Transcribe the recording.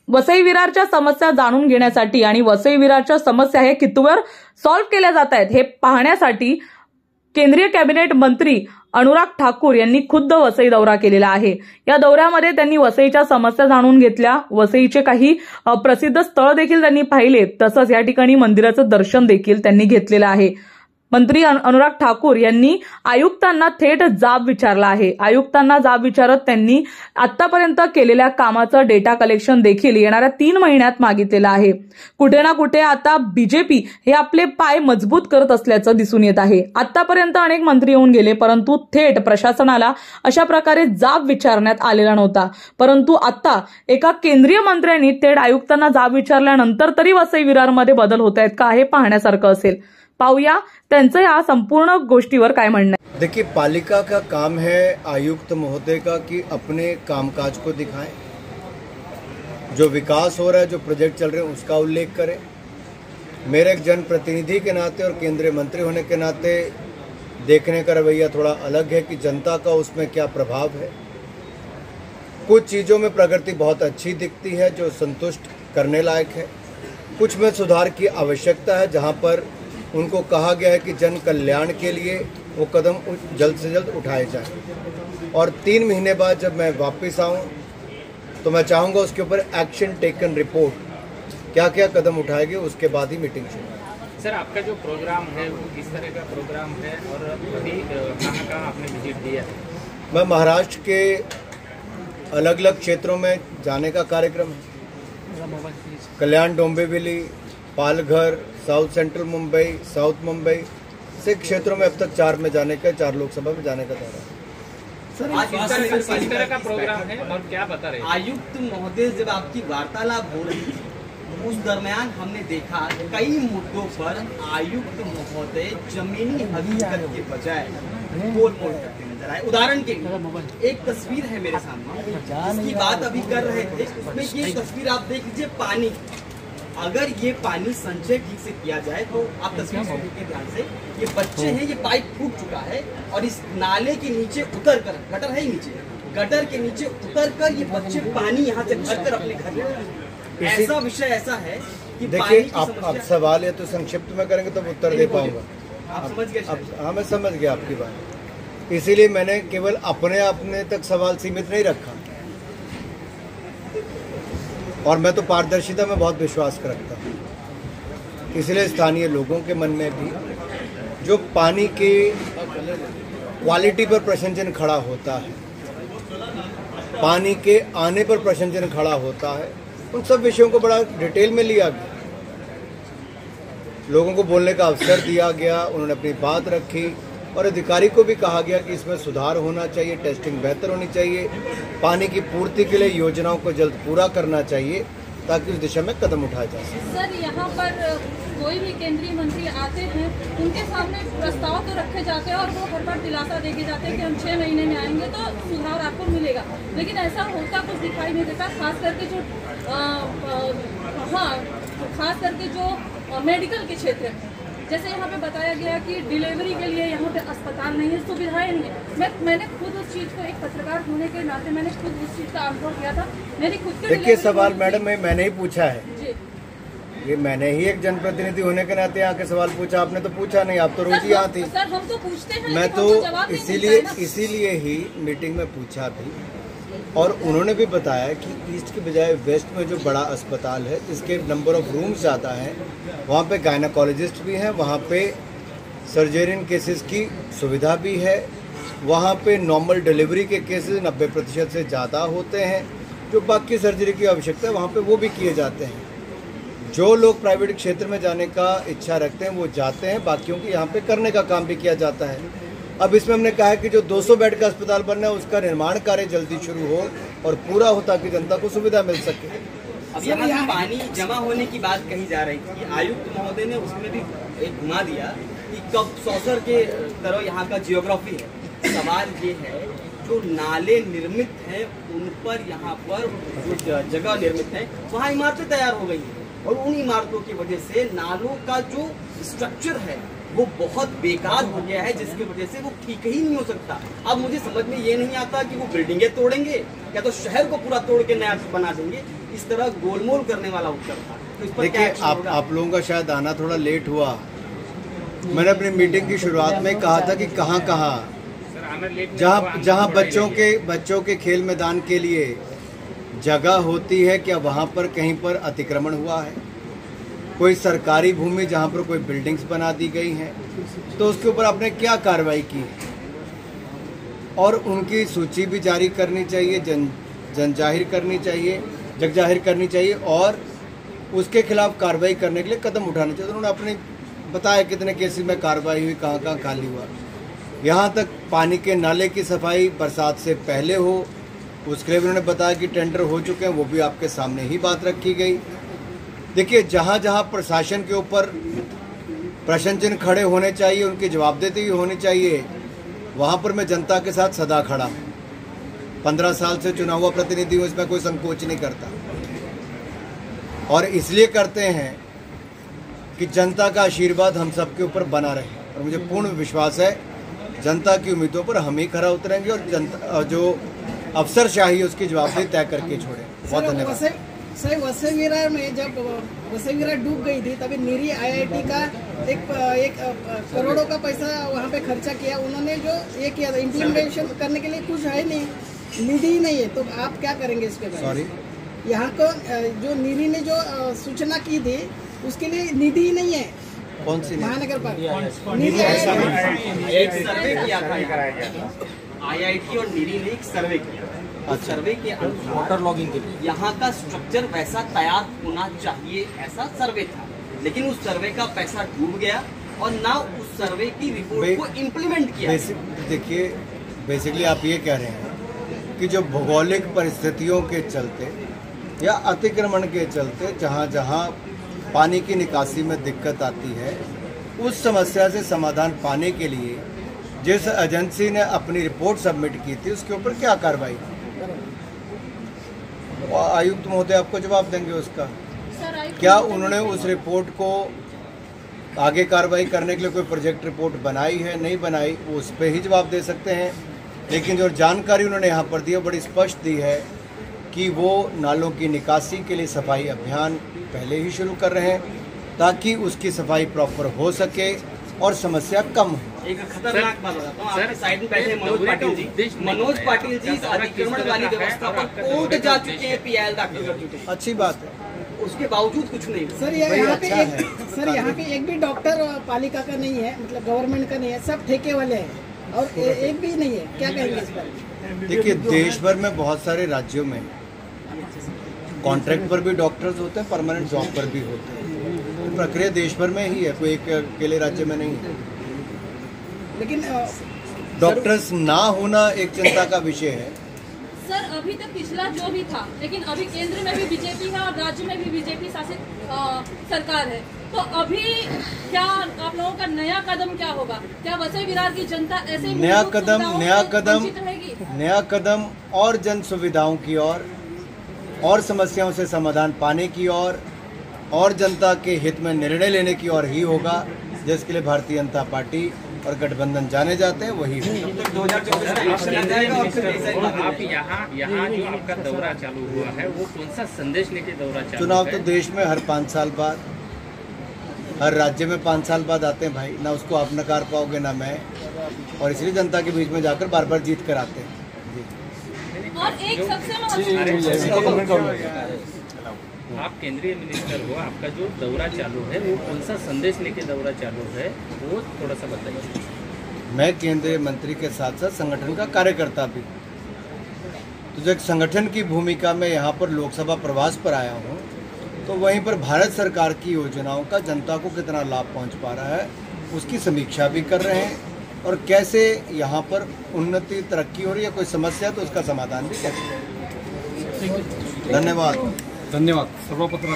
वसई विरारच्या समस्या जाणून घेण्यासाठी आणि वसई विरारच्या समस्या हे कितवर सॉल्व्ह केल्या जात आहेत हे पाहण्यासाठी केंद्रीय कॅबिनेट मंत्री अनुराग ठाकूर यांनी खुद्द वसई दौरा केलेला आहे। या दौऱ्यामध्ये त्यांनी वसईच्या समस्या जाणून घेतल्या, वसईचे काही प्रसिद्ध स्थळ देखील त्यांनी पाहिले, तसंच या ठिकाणी मंदिराचं दर्शन देखील त्यांनी घेतलेलं आहे। मंत्री अनुराग ठाकूर यांनी आयुक्तांना थेट जाब विचारला आहे। आयुक्तांना जाब विचारत त्यांनी आतापर्यंत केलेल्या कामाचं डेटा कलेक्शन देखील येणाऱ्या 3 महिन्यात मागितलेलं आहे। कुठे ना कुठे आता बीजेपी हे आपले पाय मजबूत करत असल्याचं दिसून येत आहे। आतापर्यंत अनेक मंत्री येऊन गेले, परंतु थेट प्रशासनाला अशा प्रकारे जाब विचारण्यात आलेला नव्हता। परंतु आता एका केंद्रीय मंत्र्यांनी थेट आयुक्तांना जाब विचारल्यानंतर तरी वसई विरारमध्ये बदल होत आहेत का हे पाहण्यासारखं असेल। पाहूया त्यांचं या संपूर्ण गोष्टीवर काय म्हणणं आहे। देखिए, पालिका का काम है आयुक्त महोदय का कि अपने कामकाज को दिखाएं, जो विकास हो रहा है, जो प्रोजेक्ट चल रहे हैं उसका उल्लेख करें। मेरे एक जनप्रतिनिधि के नाते और केंद्रीय मंत्री होने के नाते देखने का रवैया थोड़ा अलग है कि जनता का उसमें क्या प्रभाव है। कुछ चीज़ों में प्रगति बहुत अच्छी दिखती है जो संतुष्ट करने लायक है, कुछ में सुधार की आवश्यकता है जहाँ पर उनको कहा गया है कि जन कल्याण के लिए वो कदम जल्द से जल्द उठाए जाएं। और 3 महीने बाद जब मैं वापस आऊं तो मैं चाहूँगा उसके ऊपर एक्शन टेकन रिपोर्ट, क्या क्या कदम उठाएंगे, उसके बाद ही मीटिंग शुरू। सर, आपका जो प्रोग्राम है वो किस तरह का प्रोग्राम है और अभी कहाँ आपने विजिट दिया है? मैं महाराष्ट्र के अलग अलग क्षेत्रों में जाने का कार्यक्रम है। Kalyan, Dombivli, Palghar, south central Mumbai, south Mumbai से क्षेत्रों में अब तक 4 में जाने का, 4 लोकसभा में जाने का दौरा है। सर, आज किस तरह का प्रोग्राम है और क्या बता रहे हैं? आयुक्त महोदय जब आपकी वार्तालाप हो रही थी उस दरमियान हमने देखा कई मुद्दों पर आयुक्त महोदय जमीनी हकीकत के बजाय बोल करते नजर आए। उदाहरण के लिए एक तस्वीर है मेरे सामने जिसकी बात अभी कर रहे थे, उसमें ये तस्वीर आप देख लीजिए। पानी, अगर ये पानी संचय ठीक से किया जाए तो आप तस्वीर को देखिए ध्यान से, ये बच्चे हैं, ये पाइप फूट चुका है और इस नाले के नीचे उतर कर, गटर है ही नीचे, गटर के नीचे उतर कर ये बच्चे पानी यहाँ से भरकर अपने घर ले। ऐसा विषय ऐसा है कि देखिए, आप सवाल है तो संक्षिप्त में करेंगे तो उत्तर दे पाऊंगा। आप समझ गए? हाँ, मैं समझ गया आपकी बात। इसीलिए मैंने केवल अपने तक सवाल सीमित नहीं रखा और मैं तो पारदर्शिता में बहुत विश्वास रखता हूँ। इसलिए स्थानीय लोगों के मन में भी जो पानी के क्वालिटी पर प्रश्नचिन्ह खड़ा होता है, पानी के आने पर प्रश्नचिन्ह खड़ा होता है, उन सब विषयों को बड़ा डिटेल में लिया गया, लोगों को बोलने का अवसर दिया गया, उन्होंने अपनी बात रखी और अधिकारी को भी कहा गया कि इसमें सुधार होना चाहिए, टेस्टिंग बेहतर होनी चाहिए, पानी की पूर्ति के लिए योजनाओं को जल्द पूरा करना चाहिए ताकि उस दिशा में कदम उठाया जा सके। सर, यहाँ पर कोई भी केंद्रीय मंत्री आते हैं, उनके सामने प्रस्ताव तो रखे जाते हैं और वो हर बार दिलासा देके जाते हैं कि हम 6 महीने में आएंगे तो सुधार आपको मिलेगा, लेकिन ऐसा होता कुछ दिखाई नहीं देता। खास करके जो मेडिकल के क्षेत्र में, जैसे यहाँ पे बताया गया कि डिलीवरी के लिए यहाँ पे अस्पताल नहीं है, सुविधाएं नहीं है। मैंने खुद उस चीज को, एक पत्रकार होने के नाते मैंने खुद उस चीज का अनुभव किया था। मेरी खुद की देखिए, सवाल मैडम मैंने ही पूछा है जी, ये मैंने ही एक जनप्रतिनिधि होने के नाते यहाँ के सवाल पूछा, आपने तो पूछा नहीं, आप तो रोज ही यहाँ थी। सर, हम तो पूछते हैं, मैं तो इसीलिए ही मीटिंग में पूछा भी और उन्होंने भी बताया कि ईस्ट के बजाय वेस्ट में जो बड़ा अस्पताल है जिसके नंबर ऑफ रूम्स ज़्यादा हैं, वहाँ पे गायनाकोलॉजिस्ट भी हैं, वहाँ पे सर्जरियन केसेस की सुविधा भी है, वहाँ पे नॉर्मल डिलीवरी के केसेस 90% से ज़्यादा होते हैं, जो बाकी सर्जरी की आवश्यकता है वहाँ पे वो भी किए जाते हैं। जो लोग प्राइवेट क्षेत्र में जाने का इच्छा रखते हैं वो जाते हैं, बाकियों की यहाँ पे करने का काम भी किया जाता है। अब इसमें हमने कहा है कि जो 200 बेड का अस्पताल बनना है उसका निर्माण कार्य जल्दी शुरू हो और पूरा हो ताकि जनता को सुविधा मिल सके। अब यहाँ पानी जमा होने की बात कही जा रही थी, आयुक्त महोदय ने उसमें भी एक घुमा दिया कि कब सौसर के तरह यहाँ का जियोग्राफी है। सवाल ये है जो नाले निर्मित हैं उन पर यहाँ पर जो जगह निर्मित है वहाँ इमारतें तैयार हो गई हैं और उन इमारतों की वजह से नालों का जो स्ट्रक्चर है वो बहुत बेकार हो गया है, जिसकी वजह से वो ठीक ही नहीं हो सकता। अब मुझे समझ में ये नहीं आता कि वो बिल्डिंगें तोड़ेंगे या तो शहर को पूरा तोड़ के नया बना देंगे, इस तरह गोलमोल करने वाला उत्तर था। तो इस पर क्या देखिए, एक्शन होगा? आप लोगों का शायद आना थोड़ा लेट हुआ। मैंने अपनी मीटिंग की शुरुआत में कहा था कि कहाँ सर आना लेट जहाँ बच्चों के खेल मैदान के लिए जगह होती है, क्या वहाँ पर कहीं पर अतिक्रमण हुआ है? कोई सरकारी भूमि जहाँ पर कोई बिल्डिंग्स बना दी गई हैं, तो उसके ऊपर आपने क्या कार्रवाई की है? और उनकी सूची भी जारी करनी चाहिए, जग जाहिर करनी चाहिए और उसके खिलाफ कार्रवाई करने के लिए कदम उठाने चाहिए। तो उन्होंने अपने बताया कितने केसेस में कार्रवाई हुई, कहाँ कहाँ खाली हुआ। यहाँ तक पानी के नाले की सफाई बरसात से पहले हो, उसके लिए उन्होंने बताया कि टेंडर हो चुके हैं, वो भी आपके सामने ही बात रखी गई। देखिए, जहाँ जहाँ प्रशासन के ऊपर प्रश्न चिन्ह खड़े होने चाहिए, उनकी जवाबदेही होनी चाहिए, वहाँ पर मैं जनता के साथ सदा खड़ा हूँ। 15 साल से चुना हुआ प्रतिनिधि हूँ, इसमें कोई संकोच नहीं करता। और इसलिए करते हैं कि जनता का आशीर्वाद हम सबके ऊपर बना रहे, और मुझे पूर्ण विश्वास है जनता की उम्मीदों पर हम ही खरा उतरेंगे और जनता जो अफसरशाही है उसकी जवाबदेही तय करके छोड़े। बहुत धन्यवाद। सर, वसई विरार में जब वसई विरार डूब गई थी तभी निरी IIT का एक करोड़ों का पैसा वहाँ पे खर्चा किया। उन्होंने जो ये किया था इम्प्लीमेंटेशन करने के लिए कुछ है नहीं, निधि ही नहीं है। तो आप क्या करेंगे इसके बारे में? सॉरी, यहाँ को जो निरी ने जो सूचना की थी उसके लिए निधि ही नहीं है। कौन सी महानगर पालिका एक सर्वे किया था IIT और निरी ने एक सर्वे किया। सर्वे के अनुसार वाटर लॉगिंग के लिए यहाँ का स्ट्रक्चर वैसा तैयार होना चाहिए, ऐसा सर्वे था। लेकिन उस सर्वे का पैसा डूब गया और ना उस सर्वे की रिपोर्ट को इम्प्लीमेंट किया। देखिए, बेसिकली आप ये कह रहे हैं कि जो भौगोलिक परिस्थितियों के चलते या अतिक्रमण के चलते जहाँ जहाँ पानी की निकासी में दिक्कत आती है, उस समस्या से समाधान पाने के लिए जिस एजेंसी ने अपनी रिपोर्ट सबमिट की थी उसके ऊपर क्या कार्रवाई, आयुक्त महोदय आपको जवाब देंगे उसका। क्या उन्होंने उस रिपोर्ट को आगे कार्रवाई करने के लिए कोई प्रोजेक्ट रिपोर्ट बनाई है, नहीं बनाई, वो उस पर ही जवाब दे सकते हैं। लेकिन जो जानकारी उन्होंने यहाँ पर दी है बड़ी स्पष्ट दी है कि वो नालों की निकासी के लिए सफाई अभियान पहले ही शुरू कर रहे हैं ताकि उसकी सफाई प्रॉपर हो सके और समस्या कम हो। एक खतरनाक बात बताता हूँ, आपके साइड में बैठे मनोज पाटिल जी इस अतिक्रमण वाली व्यवस्था पर कोर्ट जा चुके हैं, PIL दाखिल कर चुके हैं। अच्छी बात है, उसके बावजूद कुछ नहीं। सर, यहाँ पे एक भी डॉक्टर पालिका का नहीं है, मतलब गवर्नमेंट का नहीं है, सब ठेके वाले हैं और एक भी नहीं है। क्या कहेंगे इस पर? देखिए, देश भर में बहुत सारे राज्यों में कॉन्ट्रैक्ट पर भी डॉक्टर्स होते हैं, परमानेंट जॉब पर भी होते हैं। प्रक्रिया देश भर में ही है, कोई एक अकेले राज्य में नहीं है। लेकिन डॉक्टर्स ना होना एक चिंता का विषय है। सर, अभी तक पिछला जो भी था, लेकिन अभी केंद्र में भी बीजेपी है और राज्य में भी बीजेपी शासित सरकार है, तो अभी क्या आप लोगों का नया कदम क्या होगा? क्या वसई विरार की जनता ऐसे ही नया कदम और जन सुविधाओं की और समस्याओं से समाधान पाने की और जनता के हित में निर्णय लेने की ओर ही होगा, जिसके लिए भारतीय जनता पार्टी और गठबंधन जाने जाते हैं, वही आप यहाँ जो आपका दौरा चालू हुआ है वो कौन सा संदेश लेके दौरा चालू? चुनाव तो देश में हर 5 साल बाद, हर राज्य में 5 साल बाद आते हैं भाई, ना उसको आप नकार पाओगे ना मैं, और इसलिए जनता के बीच में जाकर बार बार जीत कर आते हैं। और एक सबसे आप केंद्रीय मिनिस्टर हो, आपका जो दौरा चालू है वो कौन सा संदेश लेके दौरा चालू है, वो थोड़ा सा बताइए। मैं केंद्रीय मंत्री के साथ साथ संगठन का कार्यकर्ता भी, तो जो एक संगठन की भूमिका में यहाँ पर लोकसभा प्रवास पर आया हूँ, तो वहीं पर भारत सरकार की योजनाओं का जनता को कितना लाभ पहुँच पा रहा है उसकी समीक्षा भी कर रहे हैं, और कैसे यहाँ पर उन्नति तरक्की हो रही है, कोई समस्या तो उसका समाधान भी कर रहे हैं। धन्यवाद। सर्वपत्र